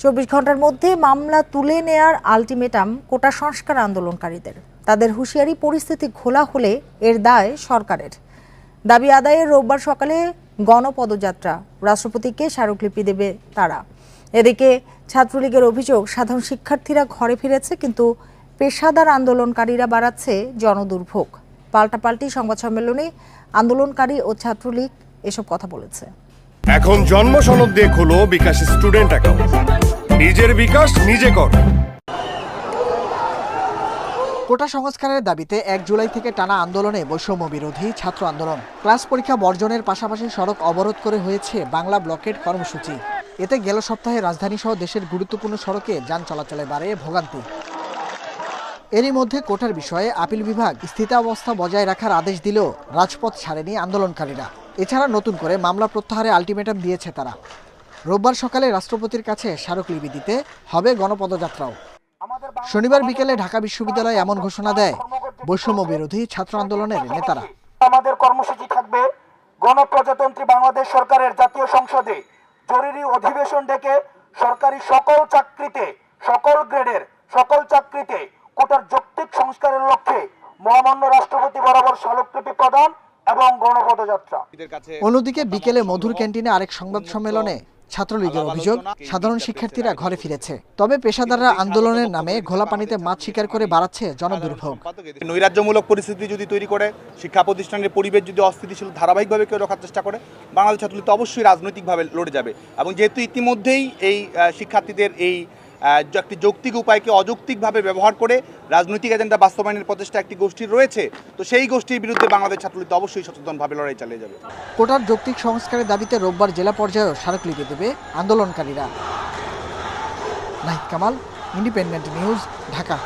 24 ঘন্টার মধ্যে মামলা তুলে নেয়ার আলটিমেটাম কোটা সংস্কার আন্দোলনকারীদের। তাদের হুঁশিয়ারি, পরিস্থিতি ঘোলা হলে এর দায় সরকারের। দাবি আদায়ে রোববার সকালে গণপদযাত্রা, রাষ্ট্রপতিকে স্মারকলিপি দেবে তারা। এদিকে ছাত্রলীগের অভিযোগ, সাধারণ শিক্ষার্থীরা ঘরে ফিরেছে, কিন্তু পেশাদার আন্দোলনকারীরা বাড়াচ্ছে জনদুর্ভোগ। পাল্টাপাল্টি সংবাদ সম্মেলনে আন্দোলনকারী ও ছাত্রলীগ এসব কথা বলেছে। এখন জন্ম সনদ দিয়ে খোলো বিকাশ স্টুডেন্ট অ্যাকাউন্ট। নিজের বিকাশ নিজে কর। কোটা সংস্কারের দাবিতে 1 জুলাই থেকে টানা আন্দোলনে বৈষম্য বিরোধী ছাত্র আন্দোলন। ক্লাস পরীক্ষা বর্জনের পাশাপাশি সড়ক অবরোধ করে হয়েছে বাংলা ব্লকেট কর্মসূচি। এতে গেল সপ্তাহে রাজধানী সহ দেশের গুরুত্বপূর্ণ সড়কে যান চলাচলে বাড়ে ভোগান্তি। এরই মধ্যে কোটার বিষয়ে আপিল বিভাগ স্থিতাবস্থা বজায় রাখার আদেশ দিলেও রাজপথ ছাড়েনি আন্দোলনকারীরা। এছাড়া নতুন করে মামলা প্রত্যাহারে আলটিমেটাম দিয়েছে তারা। রোববার সকালে রাষ্ট্রপতির কাছে স্মারকলিপি দিতে হবে গণপদযাত্রাও। শনিবার বিকেলে ঢাকা বিশ্ববিদ্যালয়ে এমন ঘোষণা দেয় বৈষম্য বিরোধী ছাত্র আন্দোলনের নেতারা। আমাদের কর্মসূচি থাকবে গণপ্রজাতন্ত্রী বাংলাদেশ সরকারের জাতীয় সংসদে জরুরি অধিবেশন ডেকে সরকারি সকল চাকরিতে, সকল গ্রেডের সকল চাকরিতে কোটার যৌক্তিক সংস্কারের লক্ষ্যে মহামান্য রাষ্ট্রপতি বরাবর স্মারকলিপি প্রদান এবং গণপদযাত্রা। অন্যদিকে বিকেলে মধুর ক্যান্টিনে আরেক সংবাদ সম্মেলনে ছাত্রলীগের অভিযোগ, সাধারণ শিক্ষার্থীরা ঘরে ফিরেছে, তবে পেশাদাররা আন্দোলনের নামে ঘোলা পানিতে মাছ শিকার করে বাড়াচ্ছে জনদুর্ভোগ। নৈরাজ্যমূলক পরিস্থিতি যদি তৈরি করে, শিক্ষা প্রতিষ্ঠানের পরিবেশ যদি অস্থিতিশীল ধারাবাহিকভাবে কেউ রক্ষার চেষ্টা করে, বাংলাদেশ ছাত্রলীগ তো অবশ্যই রাজনৈতিকভাবে লড়ে যাবে। এবং যেহেতু ইতিমধ্যেই এই শিক্ষার্থীদের এই একটি যৌক্তিক উপায়কে অযৌক্তিকভাবে ব্যবহার করে রাজনৈতিক এজেন্ডা বাস্তবায়নের প্রচেষ্টা একটি গোষ্ঠীর রয়েছে, তো সেই গোষ্ঠীর বিরুদ্ধে বাংলাদেশ ছাত্রলীগ অবশ্যই সচেতনভাবে লড়াই চালিয়ে যাবে। কোটার যৌক্তিক সংস্কারের দাবিতে রোববার জেলা পর্যায়েও স্মারকলিপি দেবে আন্দোলনকারীরা। Nahid Kamal, independent news, Dhaka.